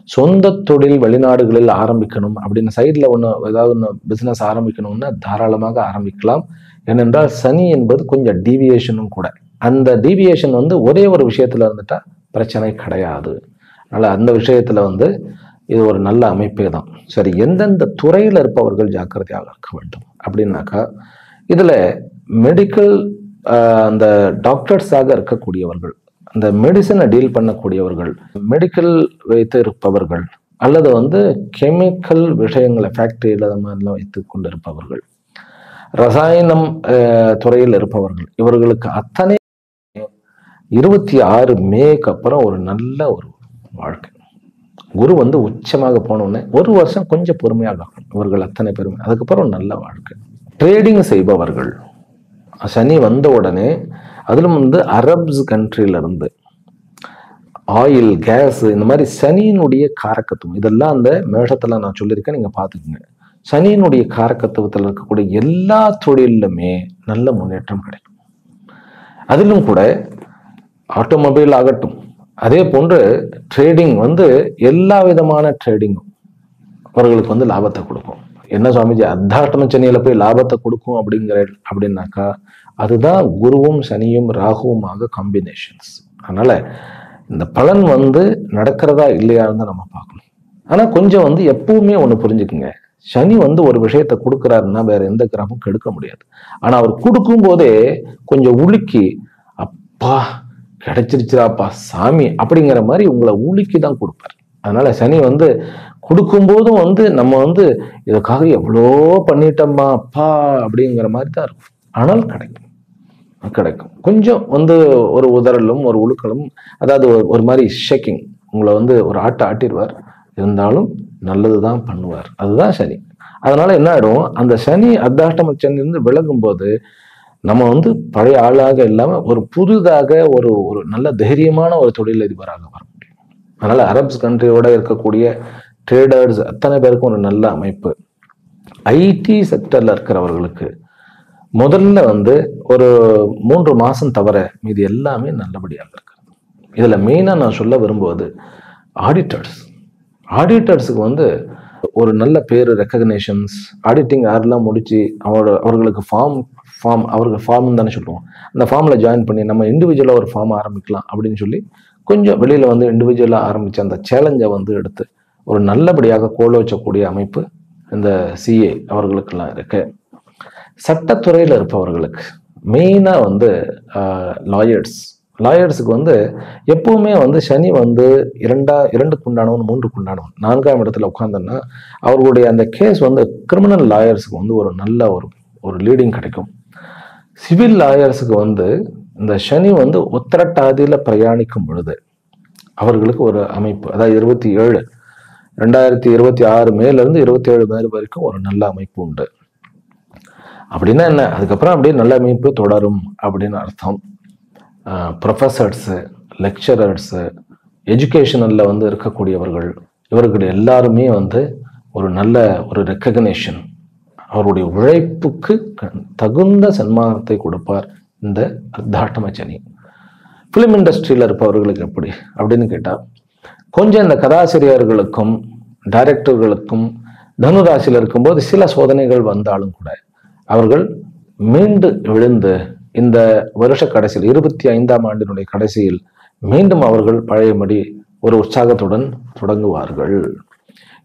சொந்த தொழில் வெளிநாடுகளில் ஆரம்பிக்கணும் அப்படின்னு சைடில் ஏதாவது ஒன்று பிஸ்னஸ் ஆரம்பிக்கணும்னா தாராளமாக ஆரம்பிக்கலாம். ஏனென்றால் சனி என்பது கொஞ்சம் டீவியேஷனும் கூட. அந்த டீவியேஷன் ஒரே ஒரு விஷயத்துல இருந்துட்டா பிரச்சனை கிடையாது. அதனால அந்த விஷயத்துல இது ஒரு நல்ல அமைப்பே தான். சரி, எந்தெந்த துறையில் இருப்பவர்கள் ஜாக்கிரதையாக இருக்க வேண்டும் அப்படின்னாக்கா, இதுல மெடிக்கல் அந்த டாக்டர்ஸாக இருக்கக்கூடியவர்கள், அந்த மெடிசனை டீல் பண்ணக்கூடியவர்கள், மெடிக்கல் வைத்து இருப்பவர்கள், அல்லது கெமிக்கல் விஷயங்களை ஃபேக்டரியில் அது மாதிரிலாம் வைத்து கொண்டு இருப்பவர்கள், ரசாயனம் துறையில் இருப்பவர்கள், இவர்களுக்கு அத்தனை 26 மேக்கு அப்புறம் ஒரு நல்ல ஒரு வாழ்க்கை. குரு உச்சமாக போனோடனே ஒரு வருஷம் கொஞ்சம் பொறுமையாக இவர்கள் அத்தனை பெருமை, அதுக்கப்புறம் நல்ல வாழ்க்கை. ட்ரேடிங் செய்பவர்கள் சனி வந்த உடனே, அதிலும் அரப்ஸ் கண்ட்ரியில இருந்து ஆயில், கேஸ், இந்த மாதிரி சனியினுடைய காரக்கத்துவம் இதெல்லாம் அந்த மேஷத்துல நான் சொல்லியிருக்கேன், நீங்க பாத்துக்கோங்க. சனியினுடைய காரக்கத்துவத்தில் இருக்கக்கூடிய எல்லா தொழிலுமே நல்ல முன்னேற்றம் கிடைக்கும். அதிலும் கூட ஆட்டோமொபைல் ஆகட்டும், அதே போன்று ட்ரேடிங் எல்லா விதமான ட்ரேடிங்கும் அவர்களுக்கு லாபத்தை கொடுக்கும். என்ன சுவாமிஜி அர்த்தாஷ்டம சனியில போய் லாபத்தை கொடுக்கும் அப்படின்னாக்கா, அதுதான் குருவும் சனியும் ராகுவுமாக காம்பினேஷன்ஸ். அதனால இந்த பலன் நடக்கிறதா இல்லையான்னு நம்ம பார்க்கணும். ஆனா கொஞ்சம் எப்பவுமே ஒண்ணு புரிஞ்சுக்குங்க, சனி ஒரு விஷயத்தை கொடுக்குறாருன்னா வேற எந்த கிரகமும் கெடுக்க முடியாது. ஆனா அவர் கொடுக்கும் போதே கொஞ்சம் உலுக்கி, அப்பா கிடைச்சிருச்சுராப்பா சாமி அப்படிங்கிற மாதிரி உங்களை உலுக்கி தான் கொடுப்பாரு. அதனால சனி கொடுக்கும் போதும் நம்ம இதுக்காக எவ்வளோ பண்ணிட்டோம்மா அப்பா அப்படிங்கிற மாதிரி தான் இருக்கும். ஆனால் கிடைக்கும் கொஞ்சம் ஒரு உதறலும் ஒரு உழுக்கலும், அதாவது ஒரு மாதிரி ஷேக்கிங், உங்களை ஒரு ஆட்டிடுவார். இருந்தாலும் நல்லதுதான் பண்ணுவார். அதுதான் சனி. அதனால என்ன ஆயிடும், அந்த சனி அர்த்தாஷ்டம சனி விலகும் போது நம்ம பழைய ஆளாக இல்லாம ஒரு புதிதாக ஒரு நல்ல தைரியமான ஒரு தொழிலதிபராக வர முடியும். அதனால அரப்ஸ் கண்ட்ரியோட இருக்கக்கூடிய ட்ரேடர்ஸ் அத்தனை பேருக்கும் ஒரு நல்ல அமைப்பு. ஐடி செக்டர்ல இருக்கிறவர்களுக்கு முதல்ல ஒரு 3 மாசம் தவிர மீது எல்லாமே நல்லபடியாக இருக்கு. இதுல மெயினா நான் சொல்ல விரும்புவது ஆடிட்டர்ஸுக்கு ஒரு நல்ல பேர், ரெக்கக்னேஷன்ஸ், ஆடிட்டிங் யாரெல்லாம் முடிச்சு அவர்களுக்கு ஃபார்ம் தானே சொல்லுவோம், அந்த ஃபார்ம்ல ஜாயின் பண்ணி நம்ம இண்டிவிஜுவலா ஒரு ஃபார்ம் ஆரம்பிக்கலாம் அப்படின்னு சொல்லி கொஞ்சம் வெளியில இண்டிவிஜுவலா ஆரம்பிச்ச அந்த சேலஞ்சை எடுத்து ஒரு நல்லபடியாக கோல வச்சக்கூடிய அமைப்பு இந்த சிஏ அவர்களுக்கெல்லாம் இருக்கு. சட்டத்துறையில இருப்பவர்களுக்கு மெயினா லாயர்ஸுக்கு எப்பவுமே சனி 2க்கு உண்டானவன் 3க்கு உண்டானவன் 4ஆம் இடத்துல உட்கார்ந்தோன்னா அவர்களுடைய அந்த கேஸ் கிரிமினல் லாயர்ஸுக்கு ஒரு நல்ல ஒரு லீடிங் கிடைக்கும். சிவில் லாயர்ஸுக்கு இந்த சனி உத்திரட்டாதியில பிரயாணிக்கும் பொழுது அவர்களுக்கு ஒரு அமைப்பு, அதாவது 2026 மேல இருந்து 27 மே வரைக்கும் ஒரு நல்ல அமைப்பு உண்டு. அப்படின்னா என்ன, அதுக்கப்புறம் அப்படியே நல்ல அமைப்பு தொடரும் அப்படின்னு அர்த்தம். ப்ரொஃபஸர்ஸு, லெக்சரர்ஸு, எஜுகேஷனல்ல இருக்கக்கூடியவர்கள், இவர்கள் எல்லாருமே ஒரு நல்ல ஒரு ரெக்கக்னேஷன், அவருடைய உழைப்புக்கு தகுந்த சன்மானத்தை கொடுப்பார் இந்த அர்த்தாஷ்டம சனி. பிலிம் இண்டஸ்ட்ரியில இருப்பவர்களுக்கு எப்படி அப்படின்னு கேட்டா, கொஞ்சம் இந்த கதாசிரியர்களுக்கும் டைரக்டர்களுக்கும் தனுராசியில் இருக்கும்போது சில சோதனைகள் வந்தாலும் கூட அவர்கள் மீண்டு எழுந்து இந்த வருஷ கடைசியில் 25ஆம் ஆண்டினுடைய கடைசியில் மீண்டும் அவர்கள் பழையபடி ஒரு உற்சாகத்துடன் தொடங்குவார்கள்.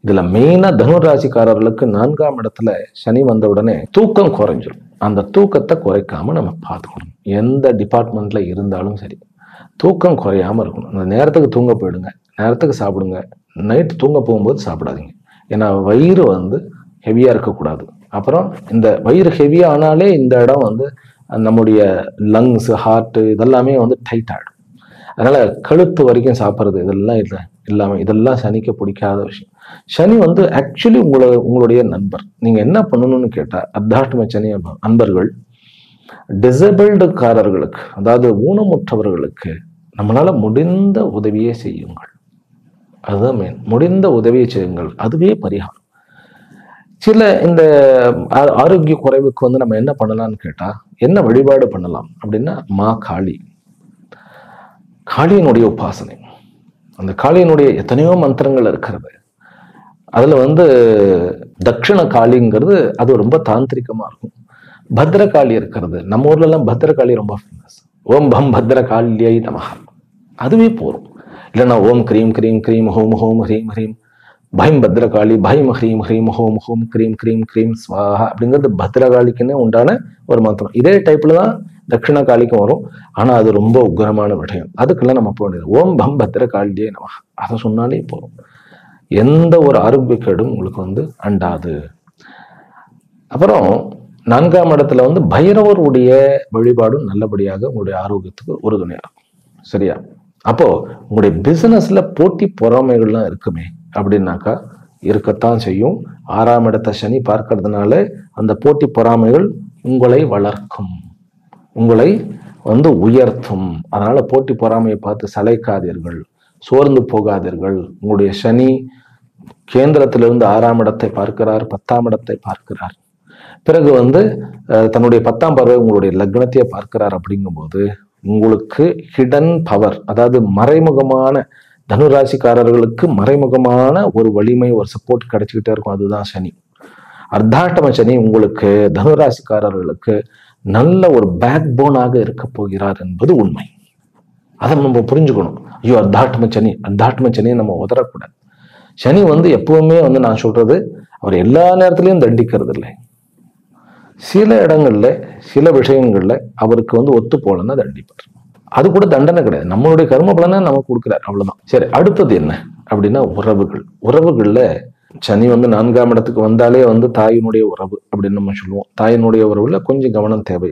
இதுல மெயினா தனுராசிக்காரர்களுக்கு 4ஆம் இடத்துல சனி வந்த உடனே தூக்கம் குறைஞ்சிடும். அந்த தூக்கத்தை குறைக்காம நம்ம பார்த்துக்கணும். எந்த டிபார்ட்மெண்ட்ல இருந்தாலும் சரி தூக்கம் குறையாம இருக்கணும். அந்த நேரத்துக்கு தூங்க போயிடுங்க, நேரத்துக்கு சாப்பிடுங்க. நைட்டு தூங்க போகும்போது சாப்பிடாதீங்க. ஏன்னா வயிறு ஹெவியா இருக்கக்கூடாது. அப்புறம் இந்த வயிறு ஹெவியா ஆனாலே இந்த இடம் நம்முடைய லங்ஸ், ஹார்ட் இதெல்லாமே டைட் ஆகிடும். அதனால கழுத்து வரைக்கும் சாப்பிட்றது இதெல்லாம் இல்லாம இதெல்லாம் சனிக்கு பிடிக்காத விஷயம். சனி ஆக்சுவலி உங்களுடைய நண்பர். நீங்க என்ன பண்ணணும்னு கேட்டா, அர்த்தாஷ்டம சனி நண்பர்கள் டிசபிள்டுக்காரர்களுக்கு, அதாவது ஊனமுற்றவர்களுக்கு நம்மளால முடிந்த உதவியை செய்யுங்கள். அதுதான் மெயின். முடிந்த உதவியை செய்யுங்கள், அதுவே பரிகாரம். சில இந்த ஆரோக்கிய குறைவுக்கு நம்ம என்ன பண்ணலாம்னு கேட்டா, என்ன வழிபாடு பண்ணலாம் அப்படின்னா, காளியினுடைய உபாசனை. அந்த காளியினுடைய எத்தனையோ மந்திரங்கள் இருக்கிறது. அதுல வந்து தட்சிண காளிங்கிறது அது ரொம்ப தாந்திரிகமா இருக்கும். பத்ரகாளி இருக்கிறது, நம்ம ஊர்ல எல்லாம் பத்ரகாளி ரொம்ப ஃபேமஸ். ஓம் பம் பத்ரகாளியை நமஹ, அதுவே போறோம். இல்லைன்னா ஓம் கிரீம் கிரீம் கிரீம் ஹோம் ஹோம் ஹ்ரீம் ஹ்ரீம் பயம் பத்ரகாளி பயம் ஹ்ரீம் ஹ்ரீம் ஹோம் ஹோம் கிரீம் கிரீம் கிரீம் ஸ்வாஹா அப்படிங்கிறது பத்ரகாளிக்குன்னு உண்டான ஒரு மந்திரம். இதே டைப்ல தான் தட்சிண காளிக்கும் வரும். ஆனா அது ரொம்ப உக்ரமான விஷயம். அதுக்கெல்லாம் நம்ம போக வேண்டியது ஓம் பம் பத்ரகாளியே நமஹ, அதை சொன்னாலே போறோம். எந்த ஒரு ஆரோக்கியக்கேடும் உங்களுக்கு வந்து அண்டாது. அப்புறம் 4ஆம் இடத்துல வந்து பைரவருடைய வழிபாடும் நல்லபடியாக உங்களுடைய ஆரோக்கியத்துக்கு உறுதுணையா இருக்கும். சரியா? அப்போ உங்களுடைய பிசினஸ்ல போட்டி பொறாமைகள்லாம் இருக்குமே அப்படின்னாக்கா இருக்கத்தான் செய்யும். 6ஆம் இடத்தை சனி பார்க்கறதுனால அந்த போட்டி பொறாமைகள் உங்களை வளர்க்கும், உங்களை வந்து உயர்த்தும். அதனால போட்டி பொறாமையை பார்த்து சளைக்காதீர்கள், சோர்ந்து போகாதீர்கள். உங்களுடைய சனி கேந்திரத்திலிருந்து 6ஆம் இடத்தை பார்க்கிறார், 10ஆம் இடத்தை பார்க்கிறார். பிறகு வந்து தன்னுடைய 10ஆம் பார்வை உங்களுடைய லக்னத்தையே பார்க்கிறார். அப்படிங்கும்போது உங்களுக்கு ஹிடன் பவர், அதாவது மறைமுகமான தனுராசிக்காரர்களுக்கு மறைமுகமான ஒரு வலிமை, ஒரு சப்போர்ட் கிடைச்சிக்கிட்டே இருக்கும். அதுதான் சனி. அர்த்தாஷ்டம சனி உங்களுக்கு தனுராசிக்காரர்களுக்கு நல்ல ஒரு பேக் போனாக இருக்க போகிறார் என்பது உண்மை. அதை நம்ம புரிஞ்சுக்கணும். ஐயோ அர்த்தாஷ்டம சனியை நம்ம உதறக்கூடாது. சனி வந்து எப்பவுமே வந்து நான் சொல்றது, அவர் எல்லா நேரத்திலையும் தண்டிக்கிறது இல்லை. சில இடங்கள்ல சில விஷயங்கள்ல அவருக்கு வந்து ஒத்து போலன்னா தண்டிப்பார். அது கூட தண்டனை கிடையாது, நம்மளுடைய கர்ம பலனை நமக்கு கொடுக்குறாரு, அவ்வளவுதான். சரி, அடுத்தது என்ன அப்படின்னா உறவுகள். உறவுகள்ல சனி வந்து 4ஆம் இடத்துக்கு வந்தாலே வந்து தாயினுடைய உறவு அப்படின்னு நம்ம சொல்லுவோம். தாயினுடைய உறவுல கொஞ்சம் கவனம் தேவை.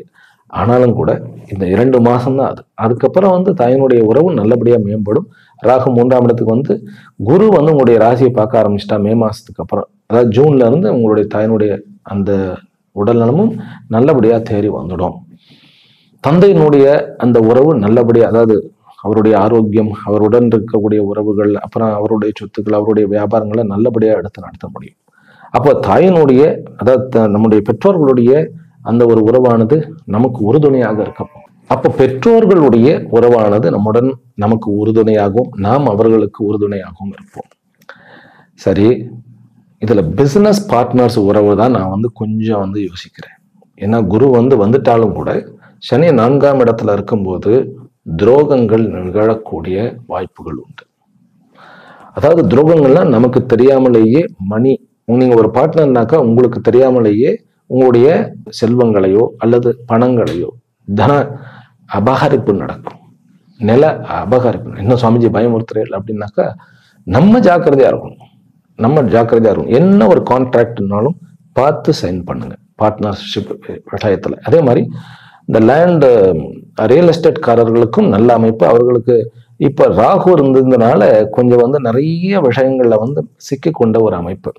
ஆனாலும் கூட இந்த 2 மாசம் தான் அது. அதுக்கப்புறம் வந்து தாயினுடைய உறவு நல்லபடியா மேம்படும். ராகு 3ஆம் இடத்துக்கு வந்து குரு வந்து உங்களுடைய ராசியை பார்க்க ஆரம்பிச்சிட்டா மே மாசத்துக்கு அப்புறம், அதாவது ஜூன்ல இருந்து உங்களுடைய தாயினுடைய அந்த உடல் நலமும் நல்லபடியா தேறி வந்துடும். தந்தையினுடைய அந்த உறவு நல்லபடியா, அதாவது அவருடைய ஆரோக்கியம், அவருடன் இருக்கக்கூடிய உறவுகள், அப்புறம் அவருடைய சொத்துக்கள், அவருடைய வியாபாரங்களை நல்லபடியா எடுத்து நடத்த முடியும். அப்போ தாயினுடைய, அதாவது நம்முடைய பெற்றோர்களுடைய அந்த ஒரு உறவானது நமக்கு உறுதுணையாக இருக்கப்போம். அப்போ பெற்றோர்களுடைய உறவானது நம்முடன் நமக்கு உறுதுணையாகவும் நாம் அவர்களுக்கு உறுதுணையாகவும் இருப்போம். சரி, இதுல பிசினஸ் பார்ட்னர்ஸ் உறவு தான் நான் வந்து கொஞ்சம் வந்து யோசிக்கிறேன். ஏன்னா குரு வந்து வந்துட்டாலும் கூட சனி 4ஆம் இடத்துல இருக்கும்போது துரோகங்கள் நிகழக்கூடிய வாய்ப்புகள் உண்டு. அதாவது துரோகங்கள்லாம் நமக்கு தெரியாமலேயே நீங்க ஒரு பார்ட்னர்னாக்கா உங்களுக்கு தெரியாமலேயே உங்களுடைய செல்வங்களையோ அல்லது பணங்களையோ தன அபகரிப்பு நடக்கும், நில அபகரிப்பு. இன்னும் சுவாமிஜி பயமுறுத்துறீர்கள் அப்படின்னாக்கா நம்ம ஜாக்கிரதையா இருக்கணும். என்ன ஒரு கான்ட்ராக்ட்னாலும் பார்த்து சைன் பண்ணுங்க பார்ட்னர்ஷிப் விஷயத்துல. அதே மாதிரி இந்த லேண்ட் ரியல் எஸ்டேட்காரர்களுக்கும் நல்ல அமைப்பு. அவர்களுக்கு இப்ப ராகு இருந்ததுனால கொஞ்சம் வந்து நிறைய விஷயங்கள்ல வந்து சிக்கி கொண்ட ஒரு அமைப்பு.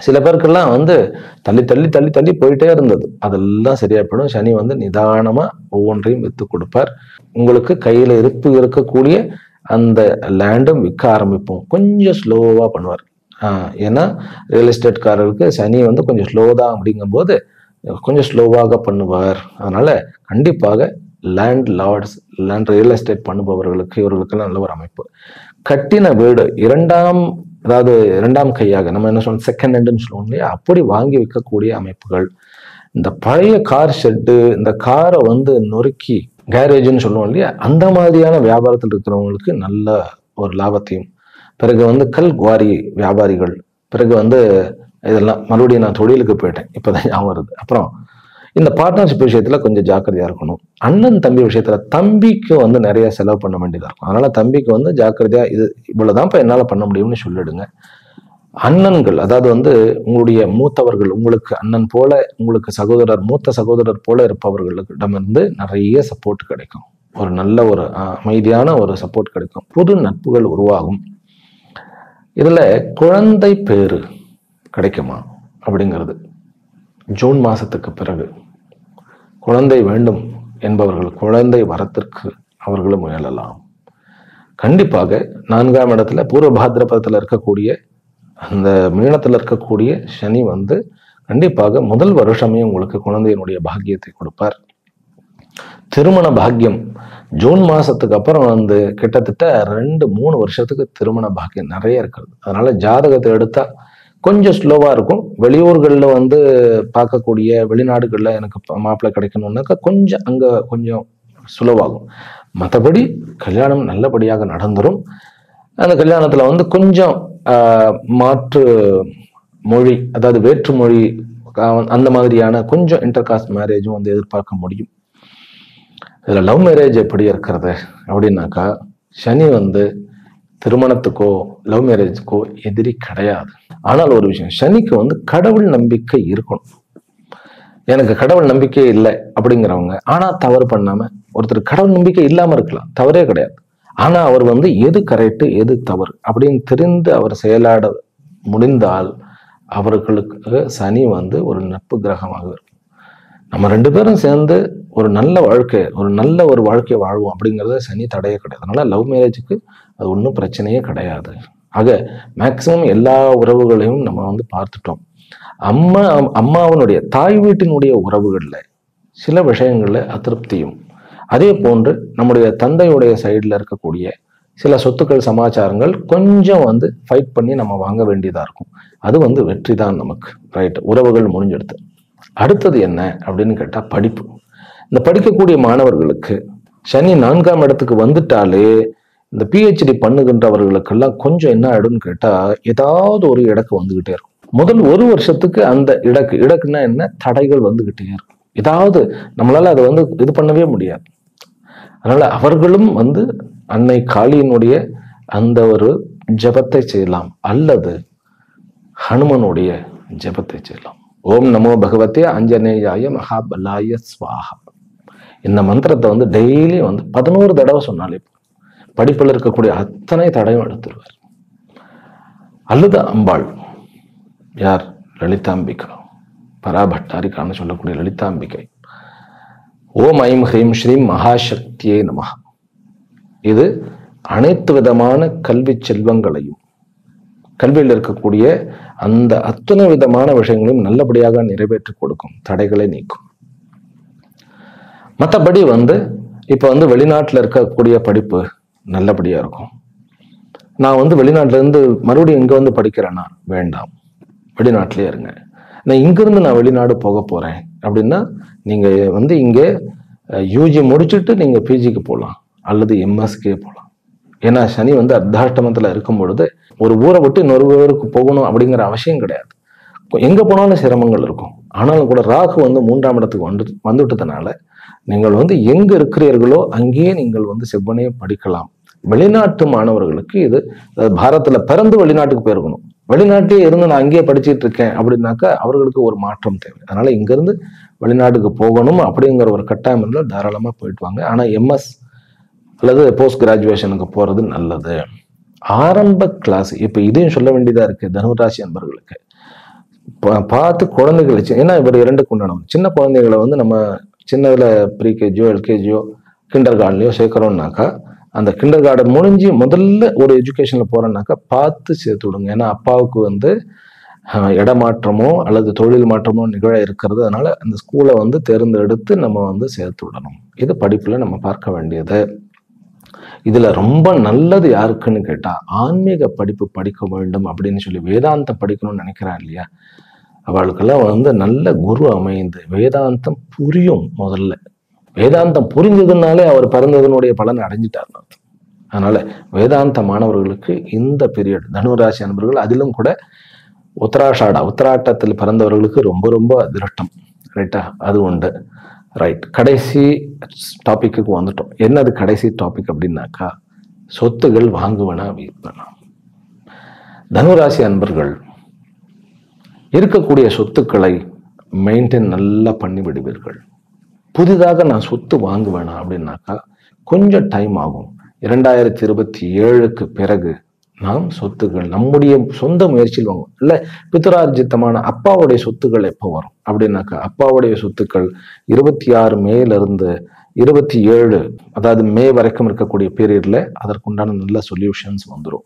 சில பேருக்கெல்லாம் வந்து தள்ளி தள்ளி தள்ளி தள்ளி போயிட்டே இருந்தது, அதெல்லாம் சரியா போயிடும். சனி வந்து நிதானமா ஒவ்வொன்றையும் வித்து கொடுப்பார். உங்களுக்கு கையில இருக்கக்கூடிய அந்த லேண்டும் விற்க ஆரம்பிப்போம். கொஞ்சம் ஸ்லோவா பண்ணுவார். ஏன்னா ரியல் எஸ்டேட்காரருக்கு சனி வந்து கொஞ்சம் ஸ்லோ தான். அப்படிங்கும் போது கொஞ்சம் ஸ்லோவாக பண்ணுவார். அதனால கண்டிப்பாக landlords, land real estate பண்ணுபவர்களுக்கு இவர்களுக்கெல்லாம் நல்ல ஒரு அமைப்பு. கட்டின வீடு அதாவது இரண்டாம் கையாக நம்ம என்ன சொல்றோம், செகண்ட் ஹேண்டுன்னு சொல்லுவோம் இல்லையா, அப்படி வாங்கி விற்கக்கூடிய அமைப்புகள். இந்த பழைய கார் ஷெட்டு, இந்த காரை வந்து நொறுக்கி கேரேஜ்னு சொல்லுவோம் இல்லையா, அந்த மாதிரியான வியாபாரத்தில் இருக்கிறவங்களுக்கு நல்ல ஒரு லாபத்தையும். பிறகு வந்து கல் குவாரி வியாபாரிகள், பிறகு வந்து இதெல்லாம் மறுபடியும் நான் தொழிலுக்கு போயிட்டேன், இப்போதான் ஞாபகம் வருது. அப்புறம் இந்த பார்ட்னர்ஷிப் விஷயத்துல கொஞ்சம் ஜாக்கிரதையா இருக்கணும். அண்ணன் தம்பி விஷயத்துல தம்பிக்கு வந்து நிறைய செலவு பண்ண வேண்டியதா இருக்கும். அதனால தம்பிக்கு வந்து ஜாக்கிரதையா, இது இவ்வளவுதான் இப்ப என்னால பண்ண முடியும்னு சொல்லிடுங்க. அண்ணன்கள், அதாவது வந்து உங்களுடைய மூத்தவர்கள், உங்களுக்கு அண்ணன் போல, உங்களுக்கு சகோதரர், மூத்த சகோதரர் போல இருப்பவர்களிடமிருந்து நிறைய சப்போர்ட் கிடைக்கும். ஒரு நல்ல ஒரு அமைதியான ஒரு சப்போர்ட் கிடைக்கும். புது நட்புகள் உருவாகும். இதுல குழந்தை பேரு கிடைக்குமா அப்படிங்கிறது ஜூன் மாசத்துக்கு பிறகு குழந்தை வேண்டும் என்பவர்கள் குழந்தை வரத்திற்கு அவர்களும் முயலலாம். கண்டிப்பாக 4ஆம் இடத்துல பூர்வ பாத்திரபதத்துல இருக்கக்கூடிய அந்த மீனத்துல இருக்கக்கூடிய சனி வந்து கண்டிப்பாக முதல் வருஷமே உங்களுக்கு குழந்தையினுடைய பாக்கியத்தை கொடுப்பார். திருமண பாக்கியம் ஜூன் மாசத்துக்கு அப்புறம் வந்து கிட்டத்தட்ட 2-3 வருஷத்துக்கு திருமண பாக்கியம் நிறைய இருக்கிறது. அதனால ஜாதகத்தை எடுத்தா கொஞ்சம் ஸ்லோவா இருக்கும். வெளியூர்களில் வந்து பார்க்கக்கூடிய வெளிநாடுகளில் எனக்கு மாப்பிள்ளை கிடைக்கணும்னாக்கா கொஞ்சம் அங்க கொஞ்சம் சுலவாகும். மற்றபடி கல்யாணம் நல்லபடியாக நடந்துரும். அந்த கல்யாணத்துல வந்து கொஞ்சம் மாற்று மொழி, அதாவது வேற்று மொழி அந்த மாதிரியான கொஞ்சம் இன்டர்காஸ்ட் மேரேஜும் வந்து எதிர்பார்க்க முடியும். இதுல லவ் மேரேஜ் எப்படி இருக்கிறது அப்படின்னாக்கா, சனி வந்து திருமணத்துக்கோ லவ் மேரேஜுக்கோ எதிரி கிடையாது. ஆனால் ஒரு விஷயம், சனிக்கு வந்து கடவுள் நம்பிக்கை இருக்கணும். எனக்கு கடவுள் நம்பிக்கை இல்லை அப்படிங்கிறவங்க, ஆனா தவறு பண்ணாம ஒருத்தர் கடவுள் நம்பிக்கை இல்லாம இருக்கலாம், தவறே கிடையாது. ஆனா அவர் வந்து எது கரெக்டு எது தவறு அப்படின்னு தெரிந்து அவர் செயலாட முடிந்தால் அவர்களுக்கு சனி வந்து ஒரு நட்பு கிரகமாக இருக்கும். நம்ம 2 பேரும் சேர்ந்து ஒரு நல்ல வாழ்க்கை, ஒரு வாழ்க்கையை வாழ்வோம் அப்படிங்கிறத சனி தடையே கிடையாது. அதனால லவ் மேரேஜுக்கு அது ஒன்றும் பிரச்சனையே கிடையாது. ஆக மேக்சிமம் எல்லா உறவுகளையும் நம்ம வந்து பார்த்துட்டோம். அம்மாவனுடைய தாய் வீட்டினுடைய உறவுகள்ல சில விஷயங்கள்ல அதிருப்தியும், அதே போன்று நம்முடைய தந்தையுடைய சைட்ல இருக்கக்கூடிய சில சொத்துக்கள் சமாச்சாரங்கள் கொஞ்சம் வந்து ஃபைட் பண்ணி நம்ம வாங்க வேண்டியதா இருக்கும். அது வந்து வெற்றி தான் நமக்கு. ரைட், உறவுகள் முடிஞ்செடுத்து அடுத்தது என்ன அப்படின்னு கேட்டா படிப்பு. இந்த படிக்கக்கூடிய மாணவர்களுக்கு சனி 4ஆம் இடத்துக்கு வந்துட்டாலே இந்த PhD பண்ணுகின்றவர்களுக்கெல்லாம் கொஞ்சம் என்ன ஆயிடும்னு கேட்டா, ஏதாவது ஒரு இடக்கு வந்துகிட்டே இருக்கும். முதல் 1 வருஷத்துக்கு அந்த இடக்குன்னா என்ன, தடைகள் வந்துகிட்டே இருக்கும். ஏதாவது நம்மளால அதை வந்து இது பண்ணவே முடியாது. அதனால அவர்களும் வந்து அன்னை காளியினுடைய அந்த ஒரு ஜபத்தை செய்யலாம், அல்லது ஹனுமனுடைய ஜபத்தை செய்யலாம். ஓம் நமோ பகவதே ஆஞ்சநேயாய மகாபலாய ஸ்வாஹா. இந்த மந்திரத்தை வந்து டெய்லி வந்து 11 தடவை சொன்னாலே படிப்பில் இருக்கக்கூடிய அத்தனை தடையும் எடுத்துருவார். அல்லது அம்பாள், யார், லலிதாம்பிகா, பராபட்டாரிக்கான்னு சொல்லக்கூடிய லலிதாம்பிகை. ஓம் ஐம் ஹ்ரீம் ஸ்ரீம் மகாசக்தியே நமஹ. இது அனைத்து விதமான கல்வி செல்வங்களையும், கல்வியில் இருக்கக்கூடிய அந்த அத்தனை விதமான விஷயங்களையும் நல்லபடியாக நிறைவேற்றி கொடுக்கும், தடைகளை நீக்கும். மற்றபடி வந்து இப்ப வந்து வெளிநாட்டுல இருக்கக்கூடிய படிப்பு நல்லபடியா இருக்கும். நான் வந்து வெளிநாட்டுல இருந்து மறுபடியும் இங்க வந்து படிக்கிறேன்னா வேண்டாம், வெளிநாட்டிலே இருங்க. நான் இங்கிருந்து நான் வெளிநாடு போக போறேன் அப்படின்னா நீங்க வந்து இங்கே யூஜி முடிச்சுட்டு நீங்க பிஜிக்கு போகலாம், அல்லது எம்எஸ்கே போகலாம். ஏன்னா சனி வந்து அர்த்தாஷ்டமத்துல இருக்கும் பொழுது ஒரு ஊரை விட்டு இன்னொரு ஊருக்கு போகணும் அப்படிங்கிற அவசியம் கிடையாது. எங்க போனாலும் சிரமங்கள் இருக்கும். ஆனாலும் கூட ராகு வந்து 3ஆம் இடத்துக்கு வந்துட்டதுனால நீங்கள் வந்து எங்க இருக்கிறீர்களோ அங்கேயே நீங்கள் வந்து செவ்வனையே படிக்கலாம். வெளிநாட்டு மாணவர்களுக்கு இது, பாரதத்துல பிறந்து வெளிநாட்டுக்கு போயிருக்கணும், வெளிநாட்டிலே இருந்து நான் அங்கேயே படிச்சுட்டு இருக்கேன் அப்படின்னாக்கா அவர்களுக்கு ஒரு மாற்றம் தேவை. அதனால இங்க இருந்து வெளிநாட்டுக்கு போகணும் அப்படிங்கிற ஒரு கட்டாயம் இருந்தால் தாராளமா போயிட்டு வாங்க. ஆனா எம்எஸ் அல்லது போஸ்ட் கிராஜுவேஷனுக்கு போறது நல்லது. ஆரம்ப கிளாஸ் இப்ப இதையும் சொல்ல வேண்டியதா இருக்கு தனுராசி அன்பர்களுக்கு. பார்த்து குழந்தைகள், ஏன்னா இவர் 2க்கு உண்டானவங்க. சின்ன குழந்தைகளை வந்து நம்ம சின்னதுல ப்ரீகேஜியோ எல்கேஜியோ கிண்டர் கார்டன்லயோ சேர்க்கிறோம்னாக்கா, அந்த கிண்டர் கார்டன் முடிஞ்சு முதல்ல ஒரு எஜுகேஷன்ல போறோம்னாக்கா பார்த்து சேர்த்து விடுங்க. ஏன்னா அப்பாவுக்கு வந்து இடமாற்றமோ அல்லது தொழில் மாற்றமோ நிகழ இருக்கிறது. அதனால அந்த ஸ்கூலை வந்து தேர்ந்தெடுத்து நம்ம வந்து சேர்த்து விடணும். இது படிப்புல நம்ம பார்க்க வேண்டியது. இதுல ரொம்ப நல்லது யாருக்குன்னு கேட்டா, ஆன்மீக படிப்பு படிக்க வேண்டும் அப்படின்னு சொல்லி வேதாந்தம் படிக்கணும்னு நினைக்கிறான் இல்லையா, அவளுக்கெல்லாம் வந்து நல்ல குரு அமைந்து வேதாந்தம் புரியும். முதல்ல வேதாந்தம் புரிஞ்சதுனாலே அவர் பிறந்ததனுடைய பலன் அடைஞ்சிட்டார். அதனால வேதாந்த மாணவர்களுக்கு இந்த பீரியட், தனுராசி அன்பர்கள், அதிலும் கூட உத்தராட்டத்தில் பிறந்தவர்களுக்கு ரொம்ப ரொம்ப அதிருஷ்டம். ரைட்டா, அது உண்டு. ரைட், கடைசி டாபிக்கு வந்துட்டோம். என்னது கடைசி டாபிக் அப்படின்னாக்கா, சொத்துகள் வாங்குவனா விற்பனா. தனுராசி அன்பர்கள் இருக்கக்கூடிய சொத்துக்களை மெயின்டைன் நல்லா பண்ணி விடுவீர்கள். புதிதாக நான் சொத்து வாங்குவேனா அப்படின்னாக்கா கொஞ்சம் டைம் ஆகும். 2027க்கு பிறகு நாம் சொத்துக்கள் நம்முடைய சொந்த முயற்சியில் வாங்குவோம். இல்ல பித்ரார்ஜித்தமான அப்பாவுடைய சொத்துக்கள் எப்போ வரும் அப்படின்னாக்கா, அப்பாவுடைய சொத்துக்கள் 26 மேல இருந்து 27, அதாவது மே வரைக்கும் இருக்கக்கூடிய பீரியட்ல அதற்குண்டான நல்ல சொல்யூஷன்ஸ் வந்துடும்.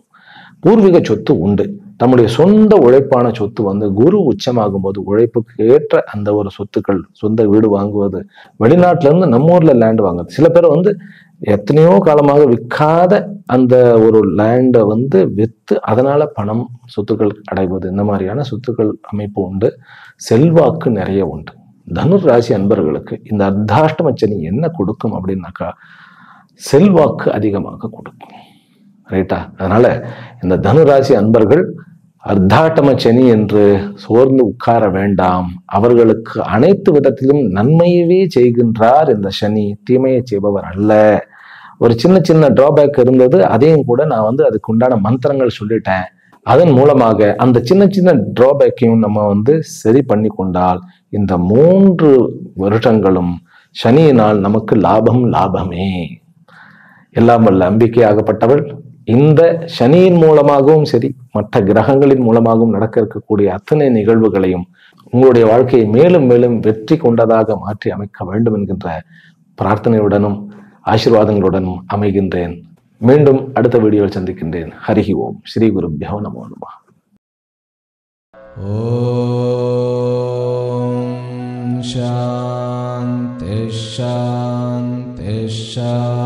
பூர்வீக சொத்து உண்டு. நம்முடைய சொந்த உழைப்பான சொத்து வந்து குரு உச்சமாகும் போது உழைப்புக்கு ஏற்ற அந்த ஒரு சொத்துக்கள், சொந்த வீடு வாங்குவது, வெளிநாட்டுல இருந்து நம்ம ஊர்ல லேண்ட் வாங்குறது. சில பேர் வந்து எத்தனையோ காலமாக விற்காத அந்த ஒரு லேண்டை வந்து விற்று அதனால பணம் சொத்துக்கள் அடைவது, இந்த மாதிரியான சொத்துக்கள் அமைப்பு உண்டு. செல்வாக்கு நிறைய உண்டு. தனுர் ராசி அன்பர்களுக்கு இந்த அர்த்தாஷ்டம சனி என்ன கொடுக்கும் அப்படின்னாக்கா செல்வாக்கு அதிகமாக கொடுக்கும். ரைட்டா? அதனால இந்த தனுராசி அன்பர்கள் அர்த்தாட்டம சனி என்று சோர்ந்து உட்கார வேண்டாம். அவர்களுக்கு அனைத்து விதத்திலும் நன்மையவே செய்கின்றார் இந்த சனி, தீமையை செய்பவர் அல்ல. ஒரு சின்ன சின்ன டிராபேக் இருந்தது, அதையும் கூட நான் வந்து அதுக்கு உண்டான மந்திரங்கள் சொல்லிட்டேன். அதன் மூலமாக அந்த சின்ன சின்ன டிராபேக்கையும் நம்ம வந்து சரி பண்ணி கொண்டால் இந்த 3 வருடங்களும் சனியினால் நமக்கு லாபம் லாபமே. எல்லாம் வல்ல அம்பிகையாகப்பட்டவள் இந்த சனியின் மூலமாகவும் சரி, மற்ற கிரகங்களின் மூலமாகவும் நடக்க இருக்கக்கூடிய அத்தனை நிகழ்வுகளையும் உங்களுடைய வாழ்க்கையை மேலும் மேலும் வெற்றி கொண்டதாக மாற்றி அமைக்க வேண்டும் என்கின்ற பிரார்த்தனையுடனும் ஆசீர்வாதங்களுடனும் அமைகின்றேன். மீண்டும் அடுத்த வீடியோவில் சந்திக்கின்றேன். ஹரிஹி ஓம். ஸ்ரீ குருப்யோ நமோ நமः. ஓம் சாந்தி சாந்தி சாந்தி.